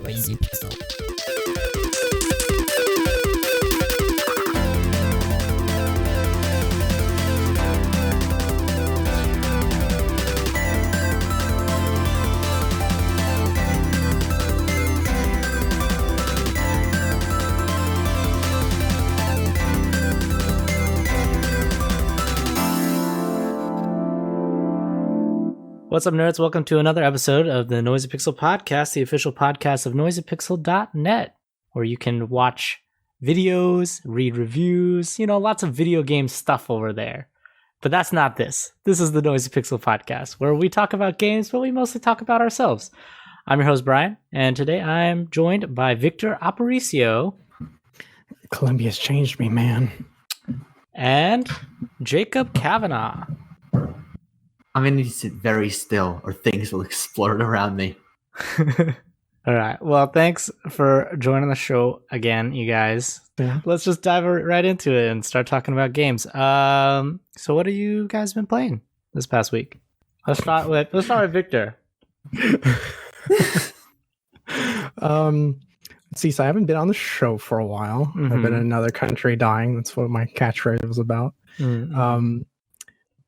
Noisy Pixel. What's up, nerds? Welcome to another episode of the Noisy Pixel Podcast, the official podcast of noisypixel.net, where you can watch videos, read reviews, lots of video game stuff over there. But that's not this. This is the Noisy Pixel Podcast, where we talk about games, but we mostly talk about ourselves. I'm your host, Brian, and today I'm joined by Victor Aparicio. Columbia's changed me, man. And Jacob Kavanaugh. I'm going to sit very still or things will explode around me. All right. Well, thanks for joining the show again, you guys. Yeah. Let's just dive right into it and start talking about games. So what have you guys been playing this past week? Let's start with Victor. Let's see. So I haven't been on the show for a while. Mm-hmm. I've been in another country dying. That's what my catchphrase was about. Mm-hmm.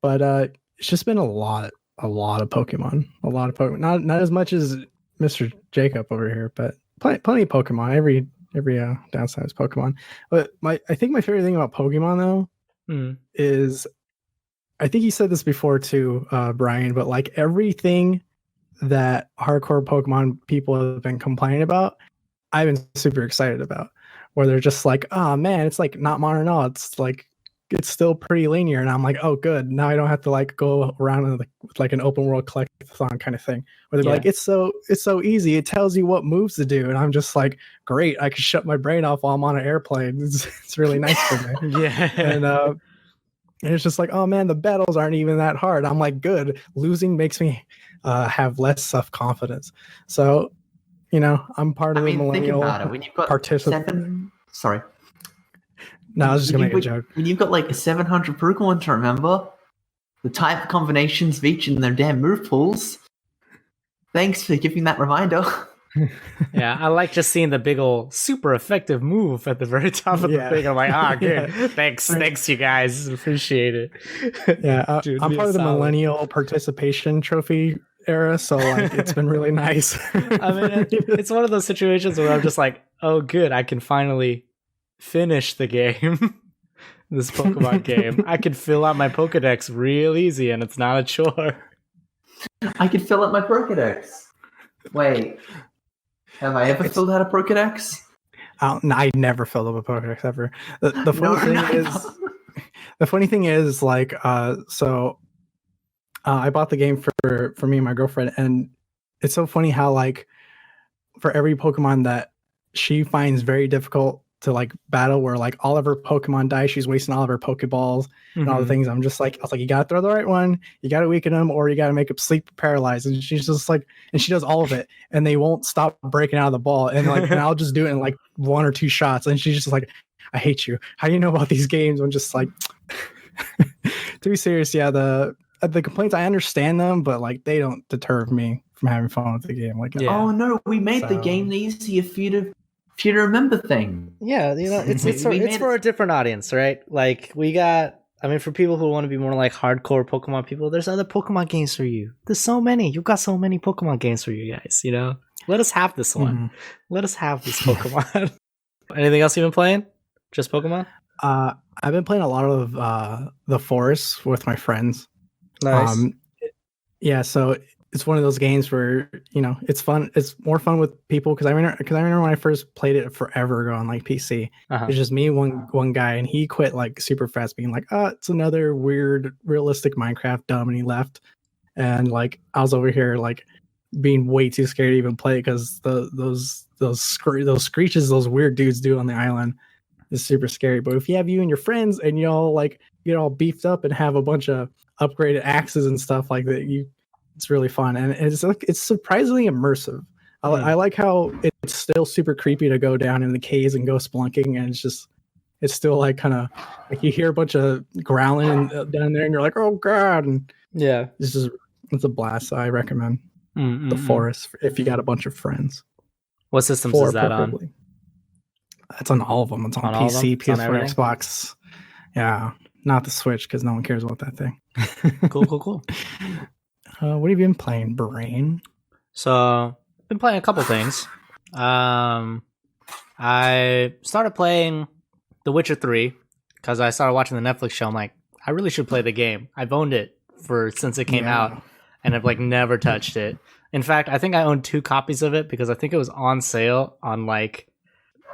But it's just been a lot of Pokemon. A lot of Pokemon. Not as much as Mr. Jacob over here, but plenty of Pokemon. Every downside is Pokemon. But I think my favorite thing about Pokemon though is, I think you said this before too, Brian, but like everything that hardcore Pokemon people have been complaining about, I've been super excited about. Where they're just like, oh man, it's like not modern at all. It's like it's still pretty linear, and I'm like, oh good, now I don't have to like go around with like an open world collectathon kind of thing where they're like, it's so easy, it tells you what moves to do, and I'm just like, great, I can shut my brain off while I'm on an airplane. It's really nice for me. Yeah. And it's just like, oh man, the battles aren't even that hard. I'm like, good, losing makes me have less self-confidence. So I'm part of the millennial participant. Sorry. No, I was just going to make a joke. When you've got like 700 Pokemon to remember, the type combinations of each and their damn move pools. Thanks for giving that reminder. Yeah, I like just seeing the big old super effective move at the very top of the thing. I'm like, good. Thanks, you guys. Appreciate it. Yeah, Dude, I'm part of the millennial participation trophy era, so like it's been really nice. I mean, it's one of those situations where I'm just like, oh, good, I can finally finish the game. This Pokemon game. I can fill out my Pokedex real easy, and it's not a chore. I can fill out my Pokedex. Wait, have I ever filled out a Pokedex? I never filled up a Pokedex ever. The funny thing is, like, so I bought the game for me and my girlfriend, and it's so funny how like for every Pokemon that she finds very difficult to like battle, where like all of her Pokemon die, she's wasting all of her Pokeballs and all the things. I was like, you gotta throw the right one, you gotta weaken them, or you gotta make them sleep paralyzed. And she's just like, and she does all of it, and they won't stop breaking out of the ball. And like, and I'll just do it in like 1 or 2 shots, and she's just like, I hate you. How do you know about these games? I'm just like, to be serious, yeah. The complaints, I understand them, but like they don't deter me from having fun with the game. Like, oh no, we made the game easier for you to remember things. Yeah, it's for a different audience, right? Like for people who want to be more like hardcore Pokemon people, there's other Pokemon games for you. There's so many. You've got so many Pokemon games for you guys, Let us have this one. Let us have this Pokemon. Anything else you've been playing? Just Pokemon? I've been playing a lot of the Forest with my friends. Nice. Yeah, so it's one of those games where it's fun. It's more fun with people because I remember when I first played it forever ago on like PC. It's just me, one guy, and he quit like super fast, being like, it's another weird realistic Minecraft dumb, and he left. And like I was over here like being way too scared to even play because those screeches those weird dudes do on the island is super scary. But if you have you and your friends and y'all like get all beefed up and have a bunch of upgraded axes and stuff like that, it's really fun, and it's surprisingly immersive. I like how it's still super creepy to go down in the caves and go spelunking, and it's still like kind of like you hear a bunch of growling down there, and you're like, oh god, and it's a blast. So I recommend the Forest if you got a bunch of friends. What systems 4 is that preferably. It's on all of them. It's on all of them? PC, It's on PS4, everything? Xbox. Yeah, not the Switch because no one cares about that thing. Cool. What have you been playing, Brain? So, I've been playing a couple things. I started playing The Witcher 3 because I started watching the Netflix show. I'm like, I really should play the game. I've owned it since it came out, and I've like never touched it. In fact, I think I own 2 copies of it because I think it was on sale on like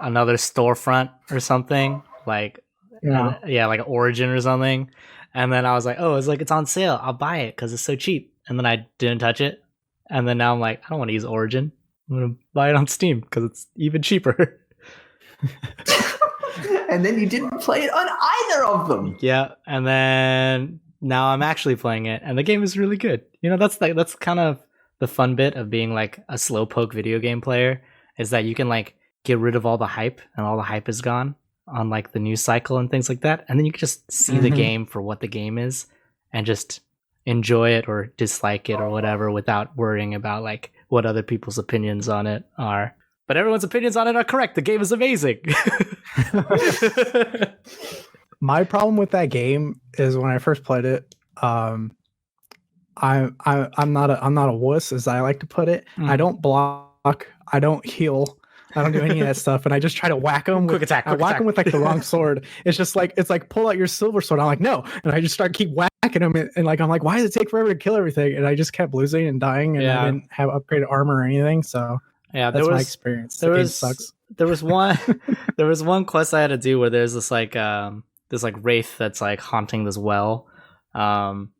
another storefront or something, like like Origin or something. And then I was like, oh, it's on sale. I'll buy it because it's so cheap. And then I didn't touch it. And then now I'm like, I don't want to use Origin. I'm gonna buy it on Steam because it's even cheaper. And then you didn't play it on either of them. Yeah, and then now I'm actually playing it, and the game is really good. You know, that's kind of the fun bit of being like a slowpoke video game player, is that you can like get rid of all the hype, and all the hype is gone on like the news cycle and things like that, and then you can just see the game for what the game is, and just enjoy it or dislike it or whatever without worrying about like what other people's opinions on it are. But everyone's opinions on it are correct. The game is amazing. My problem with that game is when I first played it, I'm not a wuss, as I like to put it. I don't block, I don't heal, I don't do any of that stuff, and I just try to whack them. Quick attack. I whack them with like the wrong sword. It's like pull out your silver sword. I'm like, no, and I just keep whacking them, and like I'm like, why does it take forever to kill everything? And I just kept losing and dying, and I didn't have upgraded armor or anything. So that's my experience. The game sucks. There was one quest I had to do where there's this like wraith that's like haunting this well. And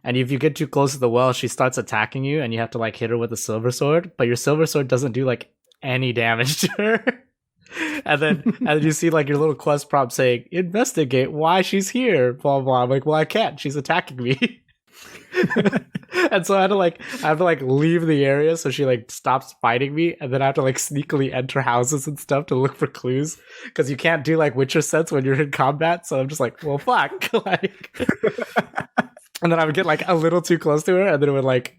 if you get too close to the well, she starts attacking you, and you have to like hit her with a silver sword, but your silver sword doesn't do like any damage to her. and then you see like your little quest prompt saying, investigate why she's here, blah blah. I'm like, well, I can't, she's attacking me. And so I have to leave the area so she like stops fighting me, and then I have to like sneakily enter houses and stuff to look for clues, because you can't do like Witcher sets when you're in combat. So I'm just like, well, fuck. And then I would get like a little too close to her, and then it would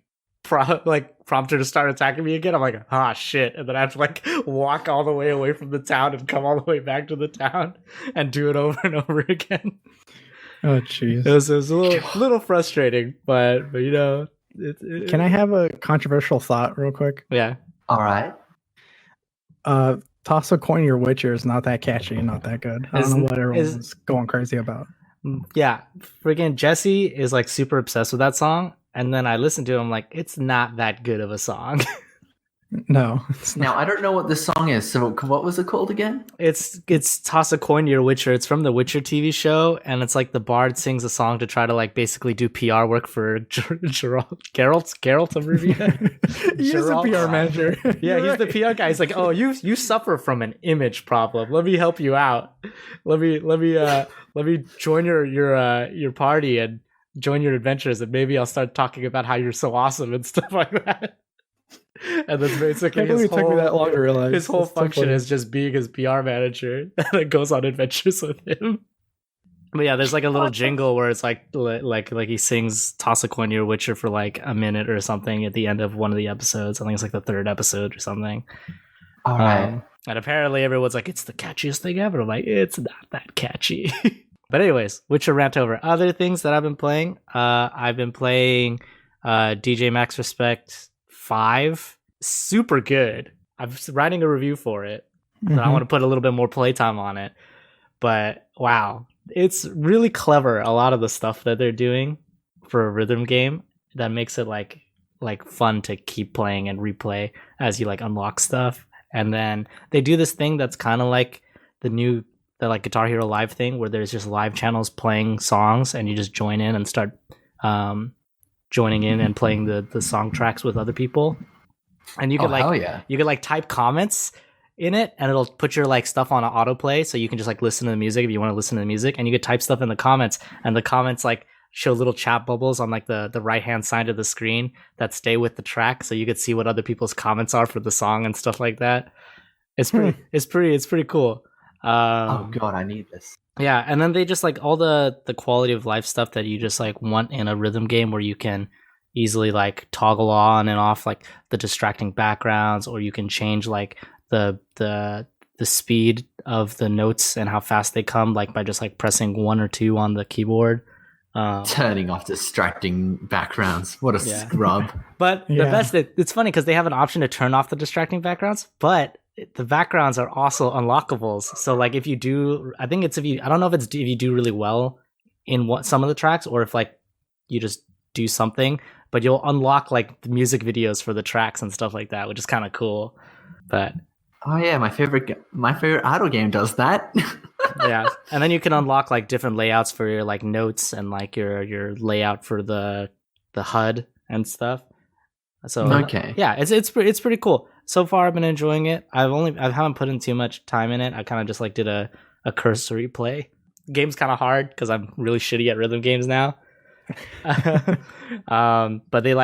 prompt her to start attacking me again. I'm like, ah, shit. And then I have to like walk all the way away from the town and come all the way back to the town and do it over and over again. Oh, jeez. It was a little frustrating, but you know. Can I have a controversial thought real quick? Yeah. All right. Toss a coin your Witcher is not that catchy and not that good. I don't know what everyone's going crazy about. Yeah. Freaking Jesse is like super obsessed with that song. And then I listened to it, I'm like, it's not that good of a song. No. Now, I don't know what this song is, so what was it called again? It's Toss a Coin to Your Witcher. It's from the Witcher TV show, and it's like the bard sings a song to try to like basically do PR work for Geralt of Rivia. He's a PR manager. Yeah, he's the PR guy. He's like, oh, you suffer from an image problem. Let me help you out. Let me join your party and join your adventures, and maybe I'll start talking about how you're so awesome and stuff like that. And that's basically his whole function is just being his PR manager, and it goes on adventures with him. But yeah, there's like a little jingle where it's like he sings "Toss a Coin to Your Witcher" for like a minute or something at the end of one of the episodes. I think it's like the 3rd episode or something. All right. And apparently everyone's like, it's the catchiest thing ever. I'm like, it's not that catchy. But anyways, Witcher rant over. Other things that I've been playing. I've been playing DJMAX RESPECT V. Super good. I'm writing a review for it. Mm-hmm. I want to put a little bit more playtime on it. But wow, it's really clever. A lot of the stuff that they're doing for a rhythm game that makes it like fun to keep playing and replay as you like unlock stuff. And then they do this thing that's kind of like the like Guitar Hero Live thing, where there's just live channels playing songs, and you just join in and start joining in and playing the song tracks with other people. And you could you could like type comments in it, and it'll put your like stuff on an autoplay, so you can just like listen to the music if you want to listen to the music. And you could type stuff in the comments, and the comments like show little chat bubbles on like the right hand side of the screen that stay with the track, so you could see what other people's comments are for the song and stuff like that. It's pretty cool. Oh god, I need this. Yeah, and then they just like all the quality of life stuff that you just like want in a rhythm game, where you can easily like toggle on and off like the distracting backgrounds, or you can change like the speed of the notes and how fast they come, like by just like pressing 1 or 2 on the keyboard. Turning off distracting backgrounds. What a scrub. But the best, it's funny because they have an option to turn off the distracting backgrounds, but the backgrounds are also unlockables. So like if you do, I think it's I don't know if it's if you do really well in some of the tracks, or if like you just do something, but you'll unlock like the music videos for the tracks and stuff like that, which is kind of cool. But oh yeah, my favorite idle game does that. Yeah, and then you can unlock like different layouts for your like notes and like your layout for the HUD and stuff. So okay, yeah, it's pretty cool. So far, I've been enjoying it. I haven't put in too much time in it. I kind of just like did a cursory play. The game's kind of hard because I'm really shitty at rhythm games now. But they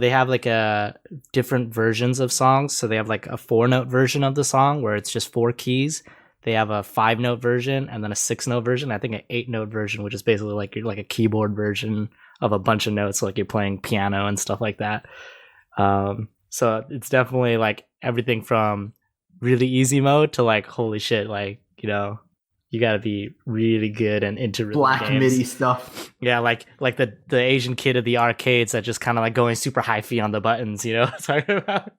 have like a different versions of songs. So they have like a 4-note version of the song where it's just 4 keys. They have a 5-note version and then a 6-note version. I think an 8-note version, which is basically like a keyboard version of a bunch of notes, like you're playing piano and stuff like that. So it's definitely like everything from really easy mode to like holy shit, like you got to be really good and into rhythm Black games. MIDI stuff. Yeah, like the Asian kid at the arcades that just kind of like going super hi-fi on the buttons, talking about.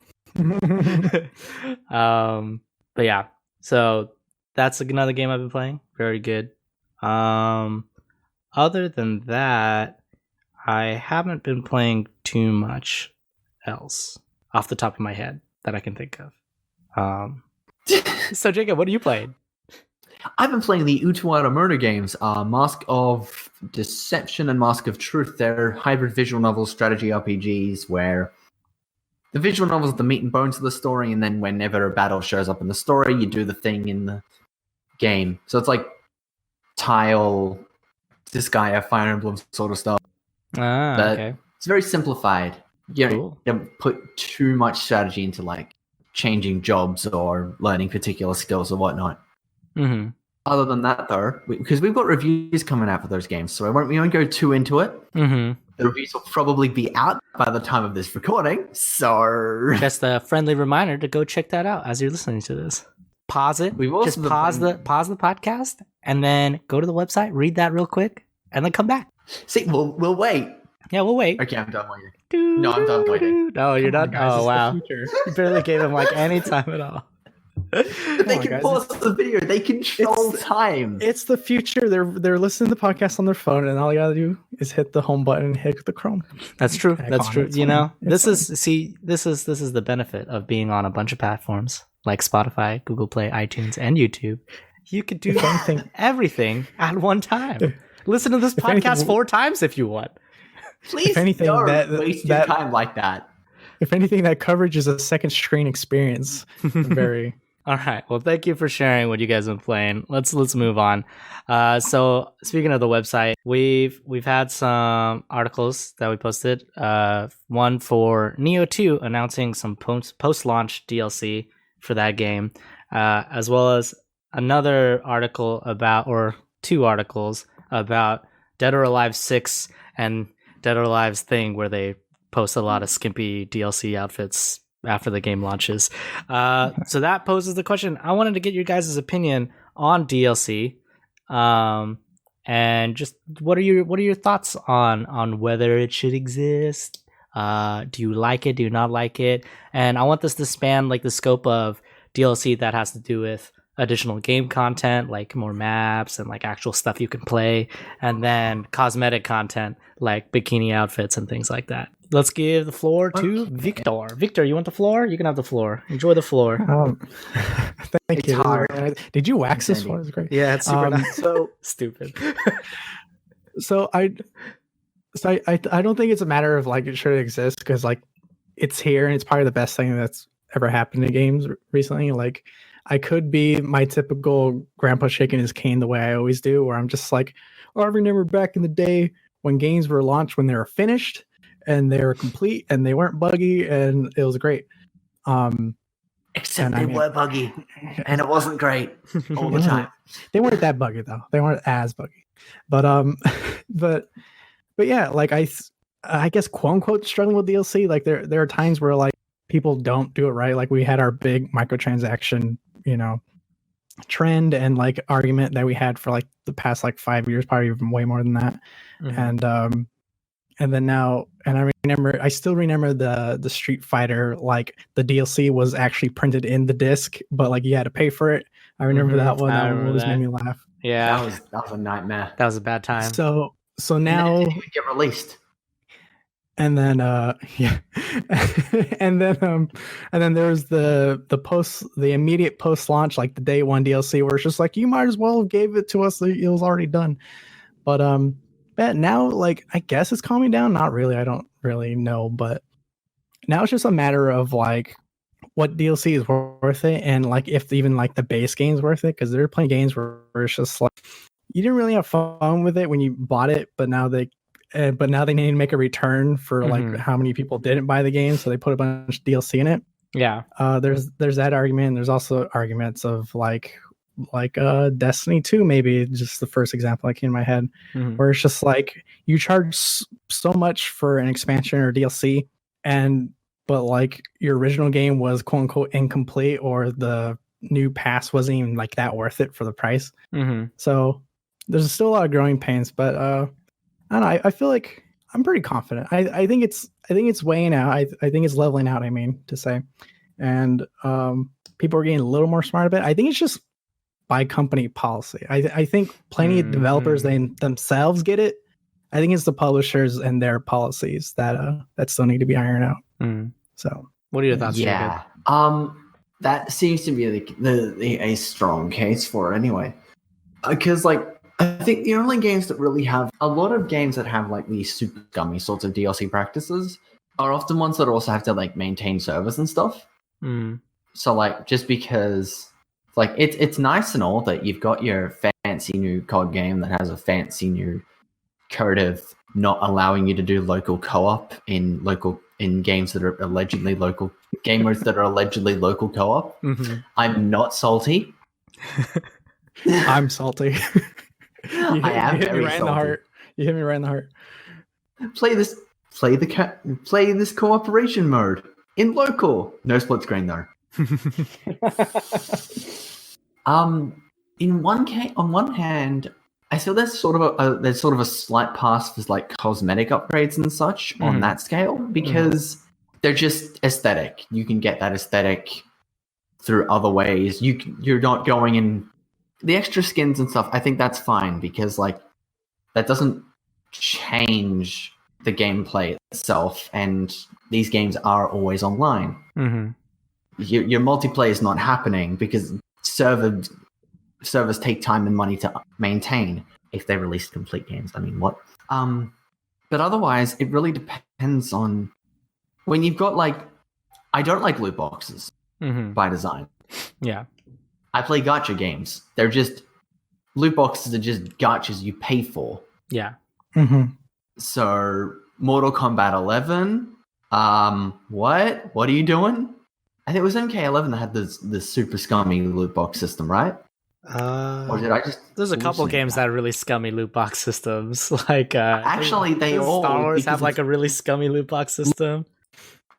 But yeah, so that's another game I've been playing. Very good. Other than that, I haven't been playing too much else off the top of my head that I can think of. So Jacob, what are you playing? I've been playing the Utawarerumono games, Mask of Deception and Mask of Truth. They're hybrid visual novel strategy RPGs where the visual novel is the meat and bones of the story, and then whenever a battle shows up in the story, you do the thing in the game. So it's like Tile, Disgaea, Fire Emblem sort of stuff. Okay. It's very simplified. You don't put too much strategy into like changing jobs or learning particular skills or whatnot. Mm-hmm. Other than that, though, because we've got reviews coming out for those games, so we won't go too into it. Mm-hmm. The reviews will probably be out by the time of this recording, so just a friendly reminder to go check that out as you're listening to this. Pause it. Just pause the podcast and then go to the website, read that real quick, and then come back. See, we'll wait. Yeah, we'll wait. Okay, I'm done waiting. No, I'm done waiting. No, you're done. Guys, oh wow! The You barely gave him like any time at all. They can pause the video. They control time. It's the future. They're listening to the podcast on their phone, and all you gotta do is hit the home button and hit the Chrome. That's true. That's true. This is the benefit of being on a bunch of platforms like Spotify, Google Play, iTunes, and YouTube. You could do everything at one time. Listen to this podcast 4 times if you want. Please, if anything, don't waste your time like that. If anything, that coverage is a second screen experience. Very. All right. Well, thank you for sharing what you guys have been playing. Let's move on. So speaking of the website, we've had some articles that we posted. One for Neo 2 announcing some post-launch DLC for that game, as well as another article or 2 articles about Dead or Alive 6 and Dead or Alive's thing where they post a lot of skimpy DLC outfits after the game launches. So that poses the question. I wanted to get your guys' opinion on DLC, and just what are your thoughts on whether it should exist? Do you like it? Do you not like it? And I want this to span like the scope of DLC that has to do with additional game content, like more maps and like actual stuff you can play, and then cosmetic content like bikini outfits and things like that. Let's give the floor to Victor. Victor, you want the floor? You can have the floor. Enjoy the floor. Thank you. Hard. Did you wax this floor? It's great. Yeah, it's super nice. So stupid. So I don't think it's a matter of like it should exist, because like it's here and it's probably the best thing that's ever happened to games recently. Like I could be my typical grandpa shaking his cane the way I always do, where I'm just like, oh, I remember back in the day when games were launched when they were finished and they were complete and they weren't buggy and it was great. Except they were buggy and it wasn't great all the time. They weren't that buggy though. They weren't as buggy. But yeah, like I guess quote unquote struggling with DLC. Like there are times where like people don't do it right. Like we had our big microtransaction, trend and like argument that we had for like the past like 5 years, probably even way more than that. Mm-hmm. And then now, and I still remember the Street Fighter, like the DLC was actually printed in the disc, but like you had to pay for it. I remember that one. That one always made me laugh. Yeah, that was a nightmare. That was a bad time. So now it didn't even get released. And then yeah, and then there's the immediate post launch, like the day one DLC, where it's just like you might as well have gave it to us. It was already done. But now like I guess it's calming down. Not really. I don't really know, but now it's just a matter of like what DLC is worth it, and like if even like the base game's worth it, because there are plenty of games where it's just like you didn't really have fun with it when you bought it, but now they need to make a return for like how many people didn't buy the game, so they put a bunch of DLC in it. Yeah. There's that argument. There's also arguments of like Destiny 2, maybe just the first example that came in my head, where it's just like you charge so much for an expansion or DLC, but like your original game was quote unquote incomplete, or the new pass wasn't even like that worth it for the price. So there's still a lot of growing pains, but I don't know. I feel like I'm pretty confident. I think it's weighing out. I think it's leveling out. I mean to say, and people are getting a little more smart about it. I think it's just by company policy. I think plenty of developers they themselves get it. I think it's the publishers and their policies that still need to be ironed out. So, what are your thoughts? Yeah, that seems to be a strong case for it anyway, because like. I think the only games that really have a lot of games that have like these super scummy sorts of DLC practices are often ones that also have to like maintain servers and stuff. So like just because like it's nice and all that you've got your fancy new COD game that has a fancy new code of not allowing you to do local co-op in games that are allegedly local gamers that are allegedly local co-op. I'm not salty. I'm salty. You hit me right in the heart. You hit me right in the heart. Play this cooperation mode in local. No split screen though. On one hand, I feel there's sort of a slight pass for like cosmetic upgrades and such on that scale, because they're just aesthetic. You can get that aesthetic through other ways. You're not going in. The extra skins and stuff, I think that's fine, because like that doesn't change the gameplay itself, and these games are always online. Your multiplayer is not happening because servers take time and money to maintain if they release complete games. I mean, what? But otherwise, it really depends on when you've got like. I don't like loot boxes by design. Yeah. I play gacha games. They're just loot boxes are just gachas you pay for. Yeah. So Mortal Kombat 11. What are you doing? I think it was MK11 that had this super scummy loot box system, right? Or did I just? There's a couple games that have really scummy loot box systems. Like actually, they all Star Wars have like a really scummy loot box system.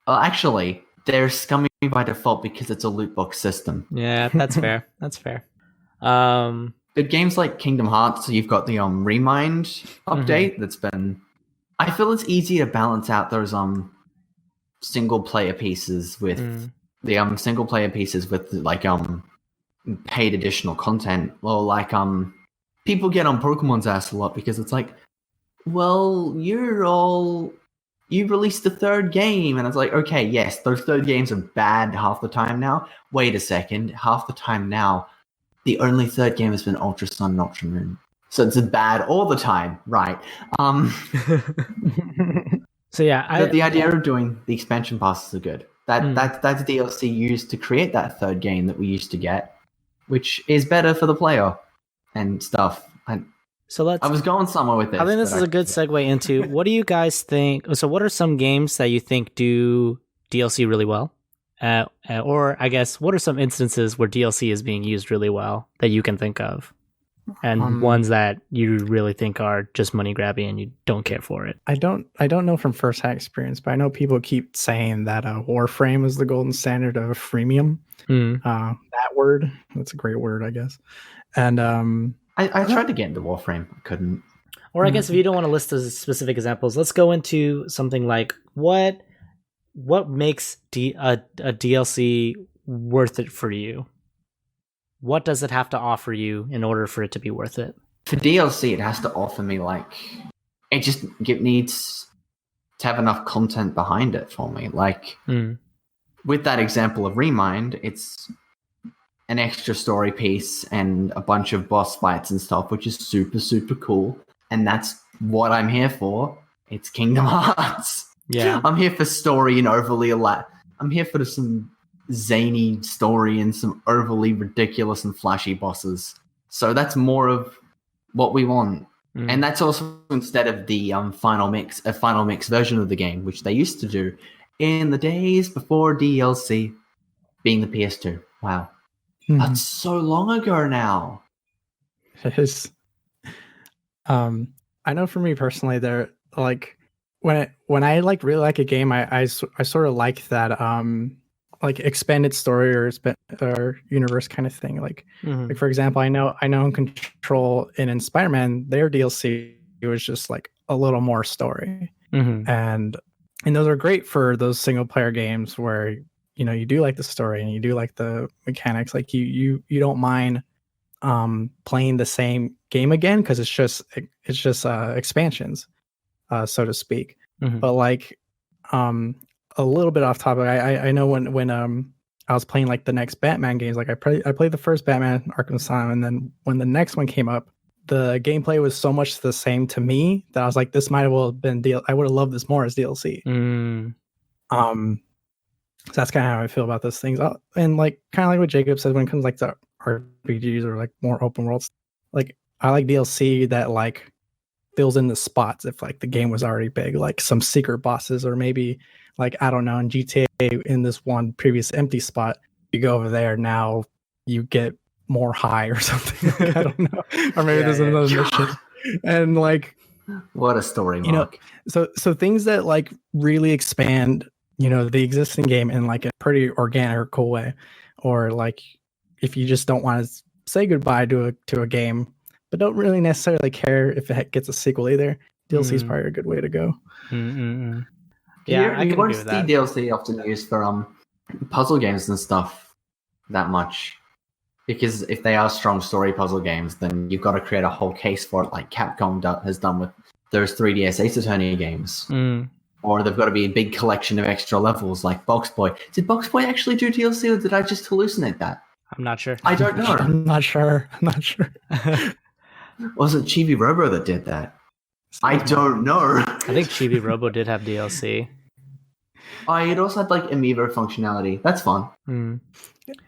Actually, they're scummy by default because it's a loot box system. Yeah, that's fair. That's fair. But games like Kingdom Hearts, you've got the Remind update that's been. I feel it's easy to balance out those single player pieces with like paid additional content, or like people get on Pokemon's ass a lot because it's like, well, you released the third game, and it's like, okay, yes, those third games are bad half the time now. Wait a second, half the time now, the only third game has been Ultra Sun and Ultra Moon, so it's bad all the time, right? So yeah, the idea of doing the expansion passes are good. That's DLC used to create that third game that we used to get, which is better for the player and stuff. I was going somewhere with this. I think this is a good segue into what do you guys think? So what are some games that you think do DLC really well? Or I guess, what are some instances where DLC is being used really well that you can think of? and ones that you really think are just money grabbing and you don't care for it? I don't know from first-hand experience, but I know people keep saying that Warframe is the golden standard of freemium. That word, that's a great word, I guess. And I tried to get into Warframe, I couldn't. Or I guess if you don't want to list those specific examples, let's go into something like what makes a DLC worth it for you? What does it have to offer you in order for it to be worth it? For DLC, it has to offer me it needs to have enough content behind it for me. With that example of Remind, it's an extra story piece and a bunch of boss fights and stuff, which is super, super cool. And that's what I'm here for. It's Kingdom Hearts. Yeah. I'm here for story and I'm here for some zany story and some overly ridiculous and flashy bosses. So that's more of what we want. And that's also instead of the final mix version of the game, which they used to do in the days before DLC, being the PS2. Wow. That's so long ago now. It is. I know for me personally, they're like when I really like a game, I sort of like that like expanded story or universe kind of thing. Like for example, I know in Control and in Spider-Man, their DLC was just like a little more story, and those are great for those single player games where you do like the story and you do like the mechanics. Like you don't mind playing the same game again because it's just expansions, so to speak. But like a little bit off topic, I know when I was playing like the next Batman games, like I played the first Batman Arkham Asylum, and then when the next one came up, the gameplay was so much the same to me that I was like, this might have well been I would have loved this more as DLC. So that's kind of how I feel about those things. And like kind of like what Jacob said, when it comes like to RPGs or like more open worlds, like I like DLC that like fills in the spots if like the game was already big, like some secret bosses, or maybe like I don't know, in GTA in this one previous empty spot, you go over there, now you get more high or something. Like, I don't know, or maybe there's another mission, and like what a story, Mark. So things that like really expand the existing game in like a pretty organic or cool way, or like if you just don't want to say goodbye to a game but don't really necessarily care if it gets a sequel either, DLC is probably a good way to go. Yeah, I you can won't agree with see that. DLC often used for puzzle games and stuff that much, because if they are strong story puzzle games, then you've got to create a whole case for it, like Capcom has done with those 3DS Ace Attorney games. Or they've got to be a big collection of extra levels, like Box Boy. Did Box Boy actually do DLC, or did I just hallucinate that? I'm not sure. I don't know. I'm not sure. Was it Chibi Robo that did that? I don't know. I think Chibi Robo did have DLC. It also had like amiibo functionality. That's fun.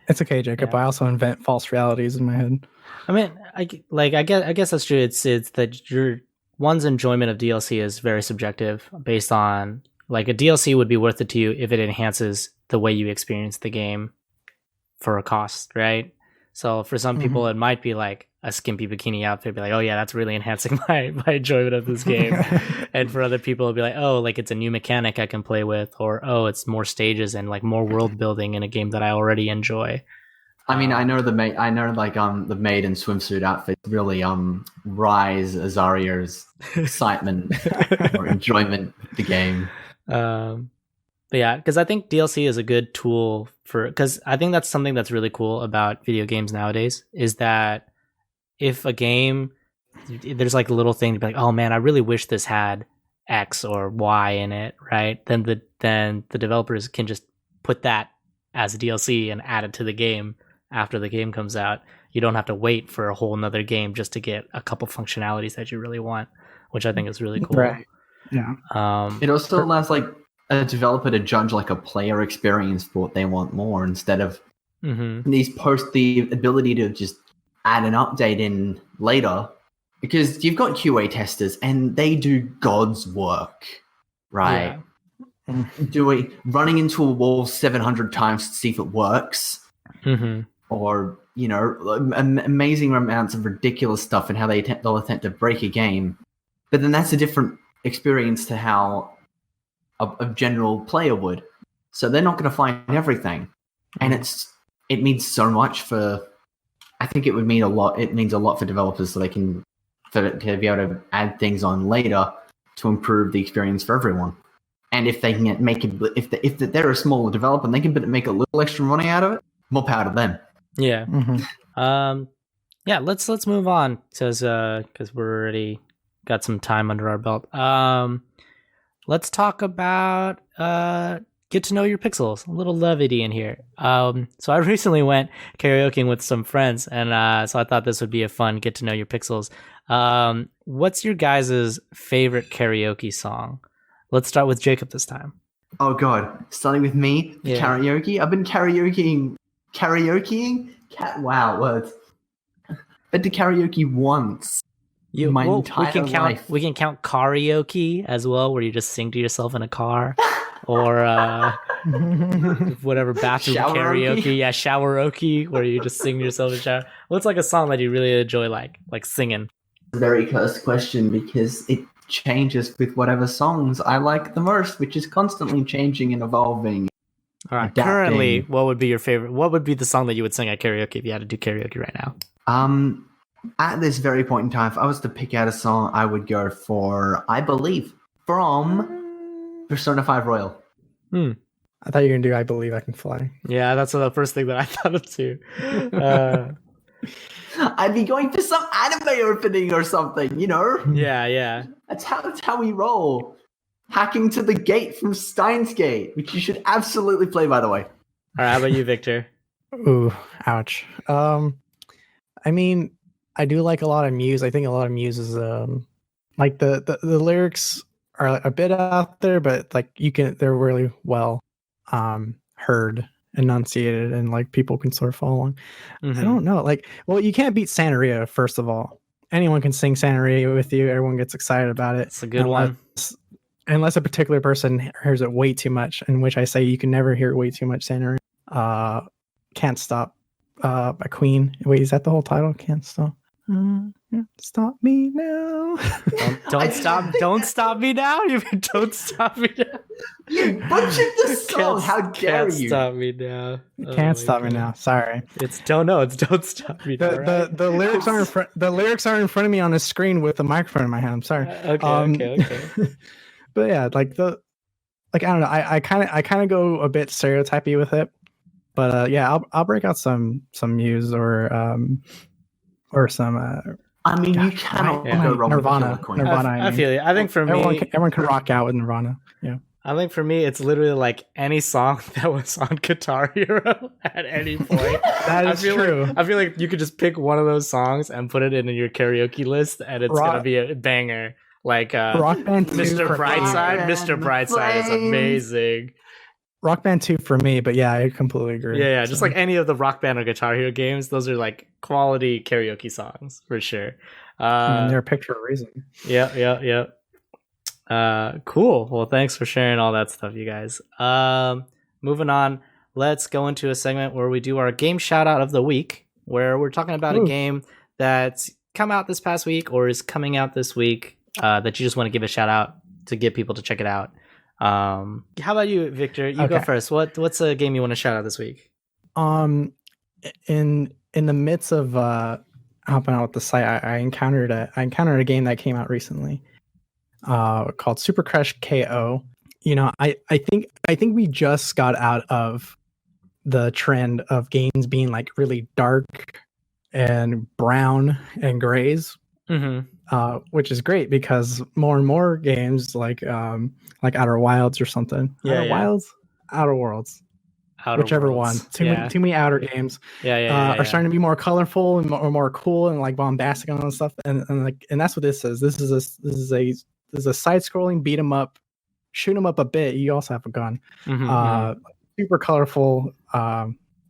It's okay, Jacob. Yeah. I also invent false realities in my head. I mean, I guess that's true. It's that your one's enjoyment of DLC is very subjective, based on like a DLC would be worth it to you if it enhances the way you experience the game for a cost, right? So for some people, it might be like a skimpy bikini outfit, be like, oh yeah, that's really enhancing my enjoyment of this game. And for other people, it'll be like, oh, like it's a new mechanic I can play with, or oh, it's more stages and like more world building in a game that I already enjoy. I mean, I know the maid in swimsuit outfit really rise Azaria's excitement or enjoyment of the game. But yeah, because I think DLC is a good tool because I think that's something that's really cool about video games nowadays, is that if a game, there's like a little thing to be like, oh man, I really wish this had X or Y in it, right? Then the developers can just put that as a DLC and add it to the game after the game comes out. You don't have to wait for a whole nother game just to get a couple functionalities that you really want, which I think is really cool. Right. Yeah. It also allows like a developer to judge like a player experience for what they want more, instead of the ability to just add an update in later, because you've got QA testers and they do God's work, right? Yeah. Running into a wall 700 times to see if it works. Or amazing amounts of ridiculous stuff and how they'll attempt to break a game. But then that's a different experience to how a general player would. So they're not going to find everything. And it means so much for... I think it would mean a lot. It means a lot for developers so to be able to add things on later to improve the experience for everyone. And if they can make it... If they're a smaller developer and they can make a little extra money out of it, more power to them. Yeah. Yeah, let's move on because we're already got some time under our belt. Let's talk about get to know your pixels. A little levity in here. So I recently went karaokeing with some friends, and so I thought this would be a fun get to know your pixels. What's your guys' favorite karaoke song? Let's start with Jacob this time. Oh God, starting with me, karaoke. I've been karaokeing. Wow, words. Been to karaoke once. My entire life. We can count karaoke as well, where you just sing to yourself in a car, or whatever bathroom karaoke. Yeah, showeroke, where you just sing to yourself in the shower. What's like a song that you really enjoy, like singing? A very cursed question because it changes with whatever songs I like the most, which is constantly changing and evolving. All right. Adapting. Currently, what would be your favorite? What would be the song that you would sing at karaoke if you had to do karaoke right now? At this very point in time, if I was to pick out a song, I would go for, I believe, from Persona 5 Royal. I thought you were going to do I Believe I Can Fly. Yeah, that's the first thing that I thought of too. I'd be going for some anime opening or something, Yeah. That's how we roll. Hacking to the Gate from Steins Gate, which you should absolutely play, by the way. All right, how about you, Victor? Ooh, ouch. I mean, I do like a lot of Muse. I think a lot of Muse is like the lyrics are a bit out there, but like they're really well heard, enunciated, and like people can sort of follow along. I don't know, you can't beat Santeria, first of all. Anyone can sing Santeria with you. Everyone gets excited about it. It's a good one. Unless a particular person hears it way too much, in which I say you can never hear way too much Santeria. Can't Stop by Queen. Wait, is that the whole title? Can't Stop. Stop me now. Don't stop me now. You mean don't stop me now? You butchered the song. How dare you? Can't stop me now. Can't stop me now. Sorry. It's don't stop me now. The lyrics aren't in front. The lyrics aren't in front of me on the screen with the microphone in my hand. I'm sorry. Okay. But yeah, I don't know. I kind of go a bit stereotypy with it. But yeah, I'll break out some Muse or some. I mean, you cannot go wrong Nirvana. with Nirvana. I feel you. I think for me, everyone can rock out with Nirvana. Yeah. I think for me, it's literally like any song that was on Guitar Hero at any point. That is true. I feel like you could just pick one of those songs and put it in your karaoke list, and it's gonna be a banger. Like Rock Band 2 Mr. Brightside. Mr. Brightside is amazing. Rock Band 2 for me, but yeah, I completely agree. Yeah, just like any of the Rock Band or Guitar Hero games, those are like quality karaoke songs for sure. And they're a picture of reason. Yeah. Cool. Well, thanks for sharing all that stuff, you guys. Moving on, let's go into a segment where we do our game shout out of the week, where we're talking about a game that's come out this past week or is coming out this week that you just want to give a shout out to get people to check it out. How about you, Victor? You go first. What's a game you want to shout out this week? In the midst of helping out with the site, I encountered a game that came out recently called Super Crush KO. I think we just got out of the trend of games being like really dark and brown and grays. Which is great because more and more games like Outer Wilds or something. Outer Worlds. Whichever one. Too many outer games. Are starting to be more colorful and more cool and like bombastic and stuff. And that's what this is. This is a side-scrolling beat 'em up, shoot 'em up a bit. You also have a gun. Super colorful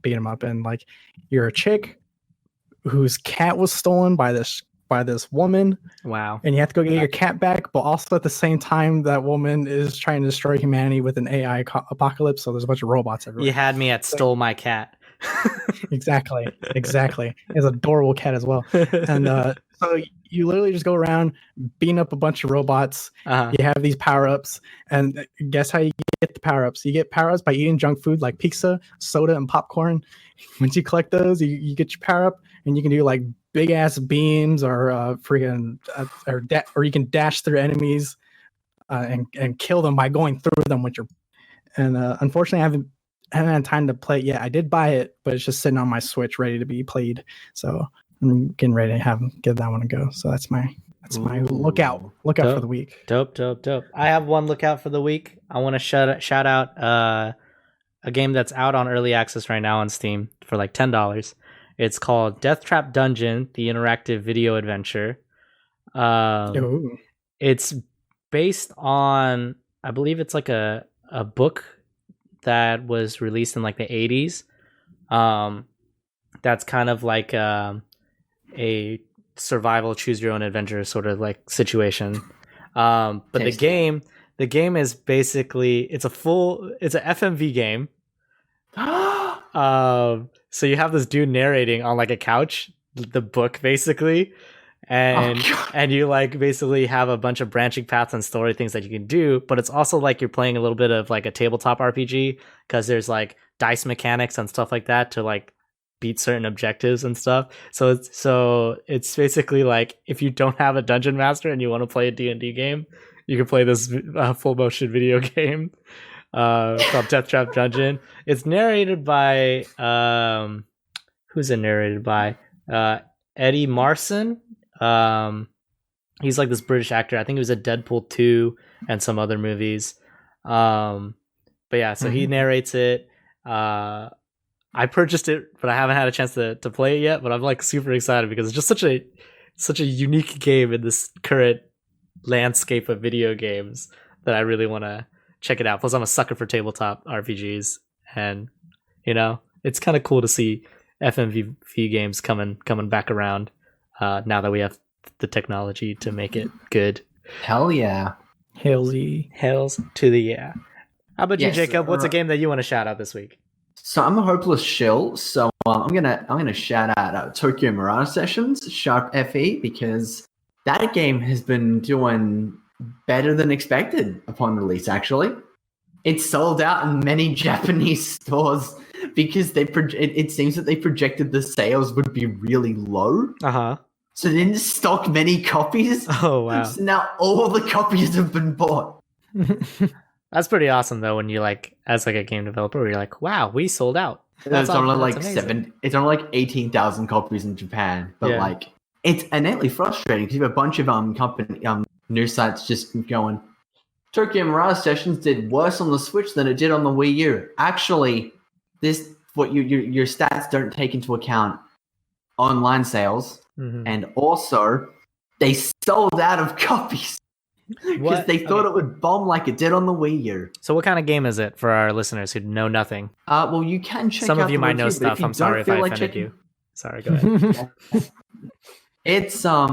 beat 'em up, and like you're a chick whose cat was stolen by this woman. Wow. And you have to go get your cat back, but also at the same time that woman is trying to destroy humanity with an AI apocalypse, so there's a bunch of robots everywhere. You had me at stole my cat. Exactly. He has an adorable cat as well. And so you literally just go around beating up a bunch of robots. Uh-huh. You have these power-ups, and guess how you get the power-ups? You get power-ups by eating junk food like pizza, soda, and popcorn. Once you collect those, you get your power-up, and you can do like big-ass beams or or you can dash through enemies and kill them by going through them with your. And unfortunately, I haven't had time to play it yet. I did buy it, but it's just sitting on my Switch ready to be played. So I'm getting ready to give that one a go. So that's my lookout for the week. Dope. I have one lookout for the week. I want to shout out a game that's out on early access right now on Steam for like $10. It's called Death Trap Dungeon: The Interactive Video Adventure. It's based on, I believe it's like a book that was released in like the 80s. That's kind of like a survival choose your own adventure sort of like situation. But the game is basically it's an FMV game. So you have this dude narrating on like a couch, the book basically. And you like basically have a bunch of branching paths and story things that you can do, but it's also like you're playing a little bit of like a tabletop RPG because there's like dice mechanics and stuff like that to like beat certain objectives and stuff. So it's basically like if you don't have a dungeon master and you want to play a D&D game, you can play this full motion video game called Death Trap Dungeon. It's narrated by who's it narrated by? Eddie Marsan. He's like this British actor. I think he was at Deadpool 2 and some other movies. But yeah, so he narrates it. I purchased it, but I haven't had a chance to play it yet. But I'm like super excited because it's just such a unique game in this current landscape of video games that I really want to check it out. Plus, I'm a sucker for tabletop RPGs, and you know, it's kind of cool to see FMV games coming back around. Now that we have the technology to make it good. Hell yeah. Hells to the yeah. How about you, Jacob? What's a game that you want to shout out this week? So I'm a hopeless shill, so I'm gonna shout out Tokyo Mirage Sessions, Sharp FE, because that game has been doing better than expected upon release, actually. It's sold out in many Japanese stores because it seems that they projected the sales would be really low. Uh-huh. So they didn't stock many copies. Oh, wow. So now all the copies have been bought. That's pretty awesome, though, when you like, as like a game developer, you're like, wow, we sold out. It's only like it's only like 18,000 copies in Japan. But like, it's innately frustrating because you have a bunch of news sites just going, Tokyo Mirage Sessions did worse on the Switch than it did on the Wii U. Actually, your stats don't take into account online sales. Mm-hmm. And also, they sold out of copies because they thought it would bomb like it did on the Wii U. So what kind of game is it for our listeners who know nothing? Well, you can check out some of you might know review, stuff. I'm sorry if I offended you. Sorry, go ahead. It's a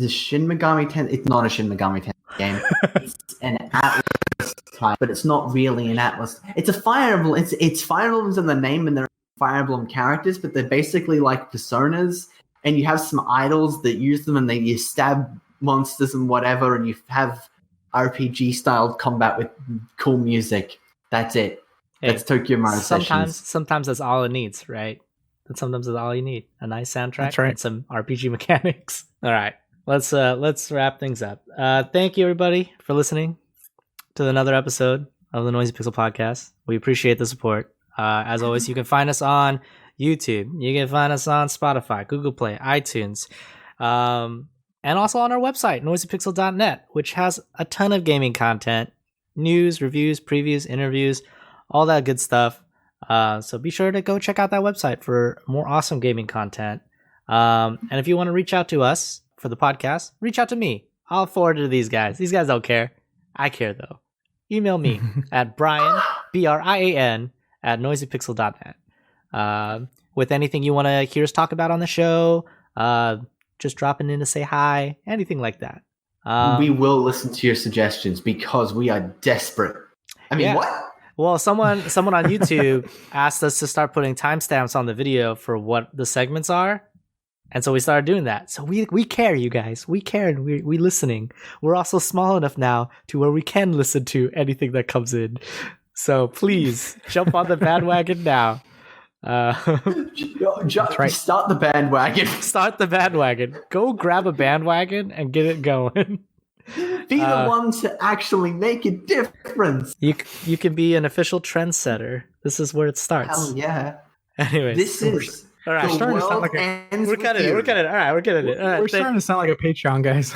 Shin Megami Tensei. It's not a Shin Megami Tensei game. It's an Atlas type, but it's not really an Atlas. It's a Fire Emblem. It's Fire Emblems in the name, and they're Fire Emblem characters, but they're basically like personas, and you have some idols that use them, and you stab monsters and whatever, and you have RPG styled combat with cool music. That's it. That's Tokyo Mirage Sessions. Sometimes that's all it needs, right? Sometimes that's all you need. A nice soundtrack right. And some RPG mechanics. All right. Let's wrap things up. Thank you everybody for listening to another episode of the Noisy Pixel Podcast. We appreciate the support. As always, you can find us on YouTube. You can find us on Spotify, Google Play, iTunes, and also on our website, noisypixel.net, which has a ton of gaming content, news, reviews, previews, interviews, all that good stuff. So be sure to go check out that website for more awesome gaming content. And if you want to reach out to us for the podcast, reach out to me. I'll forward it to these guys. These guys don't care. I care, though. Email me at Brian, BRIAN, at noisypixel.net. With anything you want to hear us talk about on the show, just dropping in to say hi, anything like that. We will listen to your suggestions because we are desperate. I mean, what? Well, someone on YouTube asked us to start putting timestamps on the video for what the segments are. And so we started doing that. So we care, you guys. We care, and we listening. We're also small enough now to where we can listen to anything that comes in. So please jump on the bandwagon now. Right. Start the bandwagon. Start the bandwagon. Go grab a bandwagon and get it going. Be the one to actually make a difference. You can be an official trendsetter. This is where it starts. Hell yeah. Anyways. This is... All right, we're cutting it. All right, we're getting it. All right, we're starting to sound like a Patreon, guys.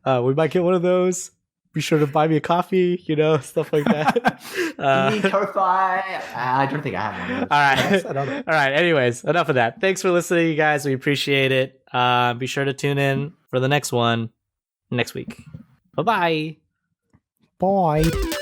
We might get one of those. Be sure to buy me a coffee, stuff like that. Ko-Fi. I don't think I have one. All right. Anyways, enough of that. Thanks for listening, you guys. We appreciate it. Be sure to tune in for the next one next week. Bye-bye. Bye.